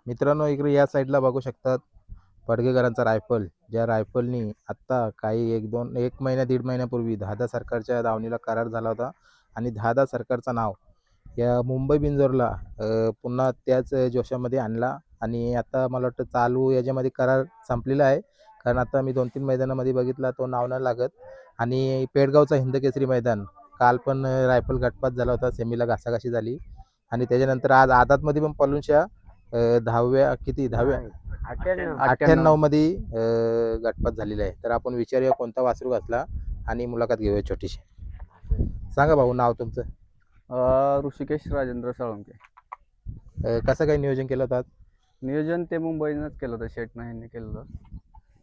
मित्रांनो, इकडे या साईडला बघू शकतात पडगेकरांचा रायफल. ज्या रायफलनी आत्ता काही एक महिना दीड महिन्यापूर्वी दहादा सरकारच्या दावणीला करार झाला होता आणि दहादा सरकारचं नाव या मुंबई बिंजोरला पुन्हा त्याच जोशामध्ये आणला आणि आता मला वाटतं चालू याच्यामध्ये करार संपलेला आहे. कारण आता मी 2-3 मैदानामध्ये बघितला तो नाव नाही लागत. आणि पेडगावचा हिंदकेसरी मैदान काल पण रायफल गटपात झाला होता. सेमीला घासाघाशी झाली आणि त्याच्यानंतर आज आदातमध्ये पण पलूनच्या 10व्या 98 मध्ये गटपात झालेला आहे. तर आपण विचारूया कोणता वासरू घातला आणि मुलाखत घेऊया छोटीशी. सांगा भाऊ नाव तुमचं. ऋषिकेश राजेंद्र साळुंके. कसं काय नियोजन केलं होतं आज? नियोजन ते मुंबईनंच केलं होतं, शेटनं ह्यांनी केलं होतं.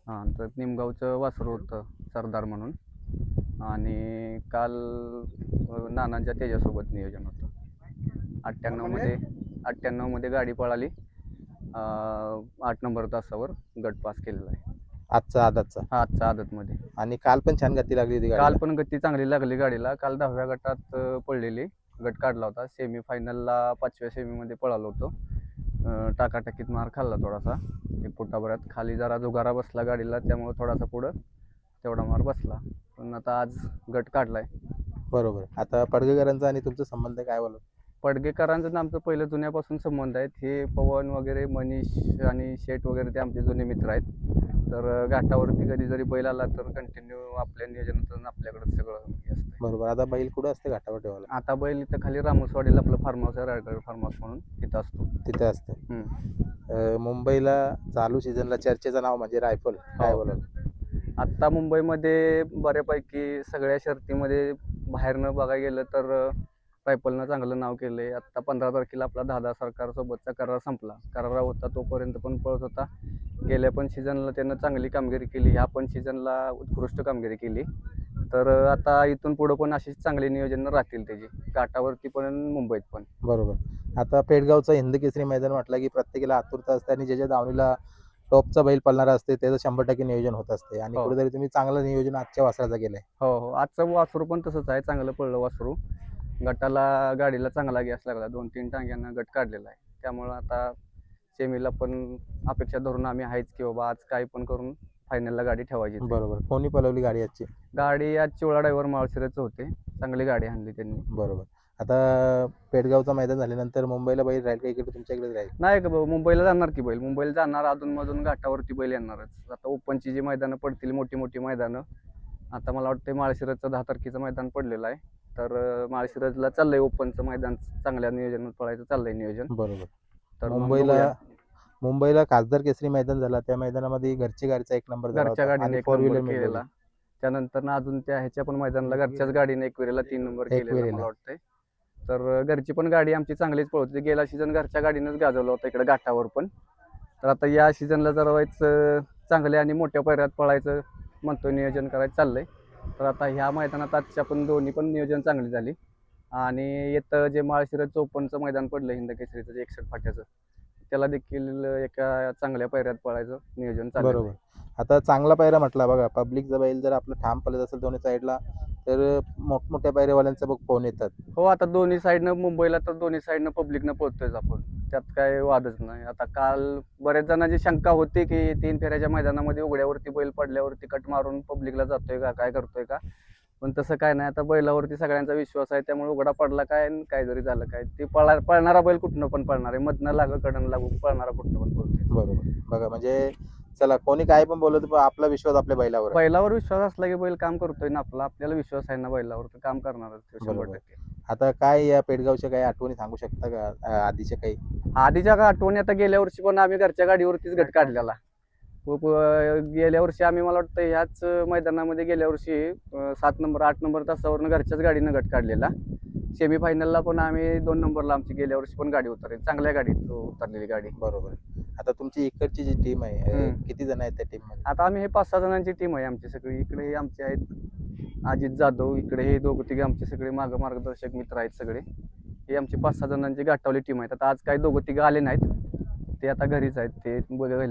हां, तर निमगावचं वासरू होतं सरदार म्हणून. आणि काल नानांच्या त्याच्यासोबत नियोजन होतं. 98मध्ये गाडी पळाली. 8 नंबर तासावर गट पास केलेला आहे. आजचा आदातचा हा, आजच्या आदतमध्ये. आणि काल पण छान गती लागली होती काल गाडीला. पण गती चांगली लागली गाडीला. काल 10व्या गटात पडलेली, गट काढला होता. सेमीफायनलला 5व्या सेमीमध्ये पळालो होतो. टाकाटाकीत मार खाल्ला थोडासा. 1 फुटाभरात खाली जरा जुगारा बसला गाडीला, त्यामुळे थोडासा पुढं तेवढा मार बसला. पण आता आज गट काढलाय. बरोबर. आता पडगेकरांचा आणि तुमचा संबंध काय बोलू? पडगेकरांचं आमचं पहिलं जुन्यापासून संबंध आहेत. हे पवन वगैरे, मनीष आणि शेठ वगैरे ते आमचे जुने मित्र आहेत. तर घाटावरती कधी जरी बैल आला तर कंटिन्यू आपल्या नियोजनातून आपल्याकडे सगळं हे असतं. बरोबर. आता बैल कुठं असते घाटावर ठेवायला? आता बैल इथं खाली रामोसवाडीला आपलं फार्म हाऊस आहे, रायगड फार्म हाऊस म्हणून, तिथं असतो. तिथे असतं. मुंबईला चालू सीझनला चर्चेचं नाव म्हणजे रायफल. काय बोलाल? आत्ता मुंबईमध्ये बऱ्यापैकी सगळ्या शर्तीमध्ये बाहेरनं बघायला गेलं तर रायफलनं चांगलं नाव केलं आहे. आत्ता 15 तारखेला आपला दहादा सरकारसोबतचा करार संपला. करार होता तोपर्यंत पण पळत होता. गेल्या पण सीझनला त्यानं चांगली कामगिरी केली. ह्या पण सीझनला उत्कृष्ट कामगिरी केली. तर आता इथून पुढं पण अशीच चांगली नियोजनं राहतील त्याची, घाटावरती पण मुंबईत पण. बरोबर. आता पेडगावचं हिंदकेसरी मैदान म्हटलं की प्रत्येकाला आतुरता असते आणि ज्याच्या दावणीला टॉपचा बैल पळणारा असते त्याचं 100% नियोजन होत असते आणि हो. कुठेतरी तुम्ही चांगलं नियोजन आजच्या वासराचं केलंय. हो. आजचं वासरू पण तसंच आहे, चांगलं पळलं वासरू. गटाला गाडीला चांगला गॅस लागला, 2-3 टांग्यांना गट काढलेला आहे. त्यामुळं आता सेमीला पण अपेक्षा धरून आम्ही आहेच की बाबा आज काय पण करून फायनलला गाडी ठेवायची. बरोबर. कोणी पळवली गाडी आजची? गाडी आज चिवळा ड्रायव्हर माळशिरसचे होते, चांगली गाडी आणली त्यांनी. बरोबर. आता पेडगावचं मैदान झाल्यानंतर मुंबईला बैल राहील का इकडे तुमच्या इकडे राहील? नाही का भाऊ, मुंबईला जाणार की बैल, मुंबईला जाणार. अधूनमधून घाटावरती बैल येणारच. आता ओपनची जी मैदानं पडतील, मोठी मोठी मैदानं, आता मला वाटतं माळशिरसचं 10 तारखेचं मैदान पडलेलं आहे. तर माळशिरसला चाललंय ओपनचं मैदान, चांगल्या नियोजनात पळायचं चाललंय नियोजन. बरोबर. तर मुंबईला खासदार केसरी मैदान झाला, त्या मैदानामध्ये घरच्या गाडीचा 1 नंबर झाला घरच्या होता गाडीने आणि 1 फोर नंबर व्हीलर केलेला. त्यानंतर अजून त्या ह्याच्या पण मैदानाला घरच्याच गाडीने एकविरेला 3 नंबर केलेला एकविरेला. मला वाटतंय. तर घरची पण गाडी आमची चांगलीच पळवते. गेला सीझन घरच्या गाडीनंच गाजवलं होतं इकडे घाटावर पण. तर आता या सीझनला जरा व्हायचं चांगल्या आणि मोठ्या पैऱ्यात पळायचं म्हणतो, नियोजन करायचं चाललंय. तर आता ह्या मैदानात आजच्या पण दोन्ही पण नियोजन चांगली झाली. आणि येतं जे माळशिरसचं ओपनचं मैदान पडलं हिंदकेसरीचं, जे 61 फाट्याचं, त्याला देखील एका चांगल्या पैऱ्यात पळायचं नियोजन चाललं. बरोबर. आता चांगला पायरा म्हटला बघा, पब्लिकचा बैल जर आपलं ठाम पळत असेल दोन्ही साईडला तर मोठमोठ्या पायऱ्यावाल्यांचा बघ फोन येतात. हो, आता दोन्ही साईडनं मुंबईला तर दोन्ही साईडनं पब्लिकनं पळतोयच आपण, त्यात काय वादच नाही. आता काल बऱ्याच जणांची शंका होती की 3 फेऱ्याच्या मैदानामध्ये उघड्यावरती बैल पडल्यावरती कट मारून पब्लिकला जातोय का, काय करतोय का. पण तसं काय नाही. आता बैलावरती सगळ्यांचा विश्वास आहे, त्यामुळे उघडा पडला काय आणि काय जरी झालं काय, ते पळणारा बैल कुठनं पण पळणार आहे. मधनं लागू कडनं लागू पळणारा कुठनं पण पळतोय. बरोबर. बघा म्हणजे चला कोणी काय पण बोलत पण आपला विश्वास आपल्या बैलावर आहे. बैलावर विश्वास असला की बैल काम करतोय ना आपला, आपल्याला विश्वास आहे ना बैलावर, तर काम करणारच तो 100%. आता काय या पेडगावच्या काही आठवणी सांगू शकता का आधीच्या काही? आधीच्या आठवणी आता गेल्या वर्षी पण आम्ही घरच्या गाडीवरतीच गट काढलेला. गेल्या वर्षी आम्ही मला वाटतं ह्याच मैदानामध्ये गेल्या वर्षी 7 नंबर 8 नंबर तासावरनं घरच्याच गाडीनं गट काढलेला. सेमीफायनलला पण आम्ही 2 नंबरला आमची गेल्या वर्षी पण गाडी उतरली, चांगल्या गाडीत उतरलेली गाडी. बरोबर. आता तुमची इकडची जी टीम आहे किती जण आहेत त्या टीम मध्ये? आता आम्ही हे 5-6 जणांची टीम आहे आमची सगळी. इकडे हे आमचे आहेत अजित जाधव, इकडे हे 2-3 आमचे सगळे मार्गदर्शक मित्र आहेत सगळे. हे आमची 5-6 जणांची घाटावली टीम आहेत. आता आज काही 2-3 आले नाहीत, ते आता घरीच आहेत. ते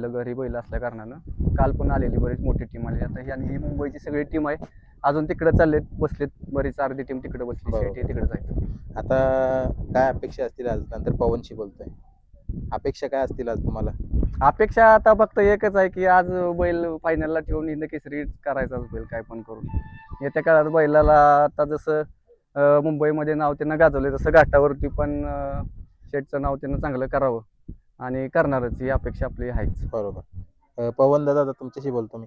घरी बैल असल्या कारणानं काल पण आलेली बरीच मोठी टीम आली. आता ही आणि ही मुंबईची सगळी टीम आहे, अजून तिकडे चाललेत, बसलेत बरीच अर्धी टीम तिकडे बसली, शेटी तिकडे जायचं. आता काय अपेक्षा असतील आज? नंतर पवनशी बोलतोय. अपेक्षा काय असतील आज तुम्हाला? अपेक्षा आता फक्त एकच आहे की आज बैल फायनलला ठेवून हिंद केसरी करायचाच बैल काय पण करून. येत्या काळात बैलाला आता जसं मुंबईमध्ये नाव त्यानं गाजवलंय तसं घाटावरती पण शेठचं नाव त्यानं चांगलं करावं आणि करणारच ही अपेक्षा आपली आहेच. बरोबर. पवन दादा, आता तुमच्याशी बोलतो मी.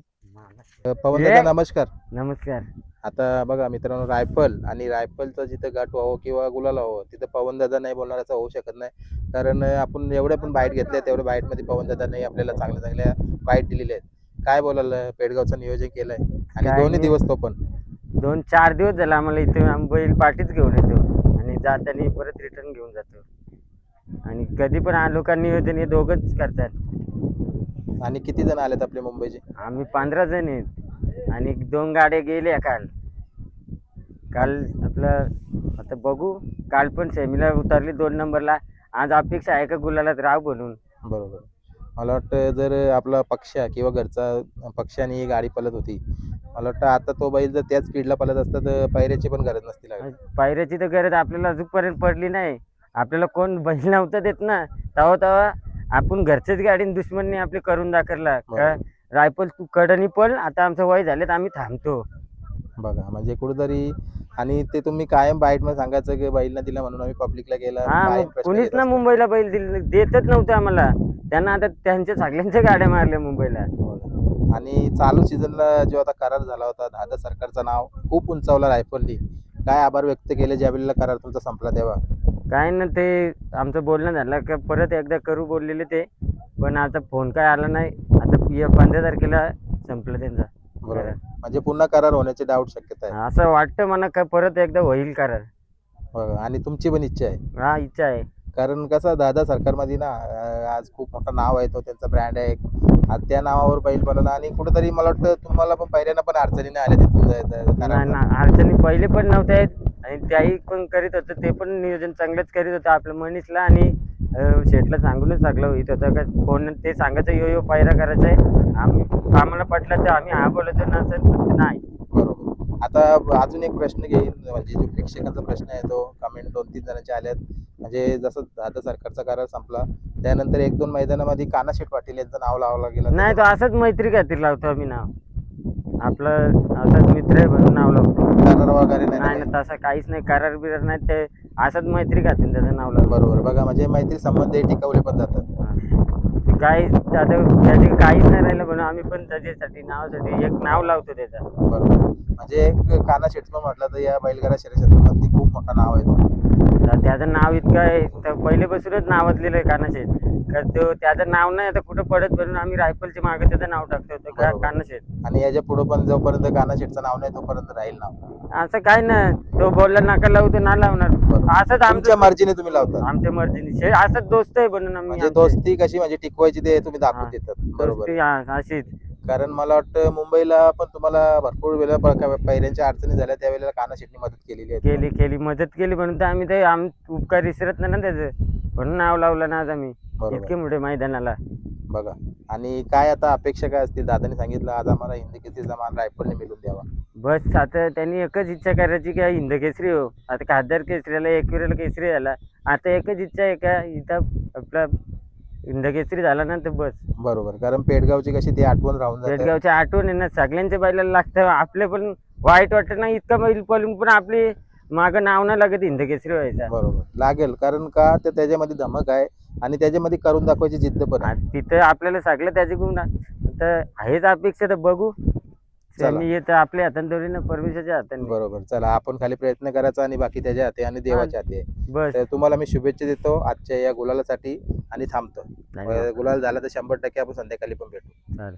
पवन दादा नमस्कार. नमस्कार. आता बघा मित्रांनो, रायफल आणि रायफलचं जिथं गाठ व्हावं किंवा गुलाल व्हावं तिथं पवन दादा नाही बोलणार असं होऊ शकत नाही. कारण आपण एवढ्या पण बाईट घेतल्या तेवढ्या बाईटमध्ये पवन दादांनी आपल्याला चांगल्या चांगल्या बाईट दिलेल्या आहेत. काय बोलाल, पेडगावचं नियोजन केलंय आणि काय दोन्ही नाही. दिवस तो पण 2-4 दिवस झाला आम्हाला इथे बैल पाठीच घेऊन येतो आणि जाताना परत रिटर्न घेऊन जातो. आणि कधी पण आलो का नियोजन हे दोघंच करतात. आणि किती जण आलेत आपले मुंबईचे? आम्ही 15 जण आहेत आणि 2 गाड्या गेल्या काल. काल आपलं आता बघू, काल पण सेमीला उतरली 2 नंबरला. आज अपेक्षा आहे का गुलालात राव बनून. बरोबर. मला वाटतं जर आपला पक्षा किंवा घरचा पक्षाने ही गाडी पळत होती, मला वाटतं आता तो बैल जर त्याच स्पीडला पळत असता तर पायऱ्याची पण गरज नसती लागली. पायऱ्याची तर गरज आपल्याला अजूनपर्यंत पडली नाही. आपल्याला कोण बैल नव्हतं देत ना, तेव्हा तेव्हा आपण घरच्याच गाडीने दुश्मनने आपले करून दाखवला का रायफल तू कडनी पळ, आता आमचं वय झालेत आम्ही थांबतो. बघा म्हणजे कुठेतरी, आणि ते तुम्ही कायम बाईट मध्ये सांगायचं की बैलना दिला म्हणून आम्ही पब्लिकला गेला. हा, कायम मग प्रश्न कुणीच येत ना असतात. मुंबईला बैल देतच नव्हतं आम्हाला. त्यांना आता त्यांच्या सगळ्यांच्या गाड्या मारल्या मुंबईला. बघा. आणि चालू सीझनला जो आता करार झाला होता, दादा सरकारचं नाव खूप उंचावला रायफलनी. काय आभार व्यक्त केले ज्या वेळेला करार तुमचा संपला तेव्हा? काय ना, ते आमचं बोलणं झालं का परत एकदा करू बोललेले ते, पण आता फोन काय आला नाही. आता 15 तारखेला संपलं त्यांचा बरोबर. करार. म्हणजे पुन्हा करार होण्याची डाऊट शक्यता आहे. असं वाटतं मला का परत एकदा होईल करार. बघा. आणि तुमची पण इच्छा आहे, हा, इच्छा आहे. कारण कसं दादा सरकारमध्ये ना आज खूप मोठं नाव आहे, तो त्यांचा ब्रँड आहे. आज त्या नावावर बैल बनवला आणि कुठेतरी मला वाटतं तुम्हाला पण पहिल्यांदा पण अडचणी नाही आल्या तिथून नाही करारला. ना, अडचणी पहिले पण नव्हत्या आहेत आणि त्याही पण करीत होतं. ते पण नियोजन चांगलंच करीत होतं आपलं मनीषला आणि शेठला सांगूनच टाकलं होत होतं का कोण ते सांगायचं यो यो पायरा करायचा आहे. आम्हाला पटलं तर आम्ही हा बोलायचो, नसेल तर नाही. बरोबर. आता अजून एक प्रश्न घेईन, म्हणजे जो प्रेक्षकांचा प्रश्न आहे तो कमेंट 2-3 जणांचे आल्यात. म्हणजे जसं दादा सरकारचा करार संपला त्यानंतर 1-2 मैदानामध्ये कानाशेठ पाटील यांचं नाव लावलं गेलं. नाही, तो असंच मैत्री खातीर लावतो आम्ही नाव. आपलं असंच मित्र आहे म्हणून नाव लावतो. करार वगैरे नाही नाही. ना, तसं काहीच नाही. करार बिरार नाही, ते असंच मैत्री खातीर त्याचं नाव लावतो. बरोबर. बघा म्हणजे मैत्री संबंध हे टिकवले पण जातात. काही आता त्याचे काहीच नाही राहिलं म्हणून आम्ही पण त्याच्यासाठी नावासाठी एक नाव लावतो त्याचं. बरोबर. म्हणजे एक कानाशेठ म्हटलं तर या बैलगाडा शर्यतीमध्ये खूप मोठं नाव आहे तो. तर त्याचं नाव इतकं आहे, तर पहिलेपासूनच नावाजलेलं आहे कानाशेठ. तर तो त्याचं नाव नाही आता कुठं पडत म्हणून आम्ही रायफलच्या मागे त्याचं नाव टाकतो होतं का बरोबर. कानाशेठ. आणि याच्या पुढे पण जोपर्यंत कानाशेठचं नाव नाही तोपर्यंत राहील नाव. असं काय ना, तो बोलला नका लावू तर ना लावणार. असंच तुमच्या आमच्या मर्जीने तुम्ही लावता. आमच्या मर्जीने असंच दोस्त आहे म्हणून आम्ही म्हणजे दोस्ती कशी म्हणजे टिकवायची ते तुम्ही दाखवून हा. देतात. बरोबर. दोस्ती अशीच. कारण मला वाटतं मुंबईला पण तुम्हाला भरपूर वेळा पहिऱ्यांच्या अडचणी झाल्या त्यावेळेला कानाशेठनी मदत केलेली आहे. केली मदत केली म्हणून तर आम्ही ते उपकार विसरत नाही ना त्याचं, म्हणून नाव लावलं ना आज आम्ही बरोबर. इतके मोठे मैदानाला. बघा. आणि काय आता अपेक्षा काय असतील? दादाने सांगितलं आज आम्हाला हिंद केसरीचा मान रायफलने मिळून द्यावा. बस आता त्यांनी एकच इच्छा करायची की हिंद केसरी हो. आता खासदार केसरीला एकविराला केसरी झाला, आता एकच इच्छा आहे का इथं आपला हिंद केसरी झाला ना तर बस. बरोबर. कारण पेडगावची कशी ती आठवण राहून जाते. पेडगावची आठवण आहे ना, सगळ्यांच्या बैलाला लागतं. आपले पण वाईट वाटत ना, इतका बैल पळून पण आपली मागं नाव नाही लागत हिंद केसरी व्हायचा. बरोबर. लागेल, कारण का तर त्याच्यामध्ये धमक आहे आणि त्याच्यामध्ये करून दाखवायची जिद्द पण आहे. तिथं आपल्याला सगळं त्याचे गुण तर आहेच अपेक्षा, तर बघू. चला. मी येतं आपल्या हाताने थोडी ना, परमेश्वरच्या हाताने. बरोबर. चला, आपण खाली प्रयत्न करायचा आणि बाकी त्याच्या हाती आणि देवाच्या हाती आहे. बस. तर तुम्हाला मी शुभेच्छा देतो आजच्या या गुलालासाठी आणि थांबतो. धन्यवाद. गुलाल झाला तर 100% आपण संध्याकाळी पण भेटू. चालेल.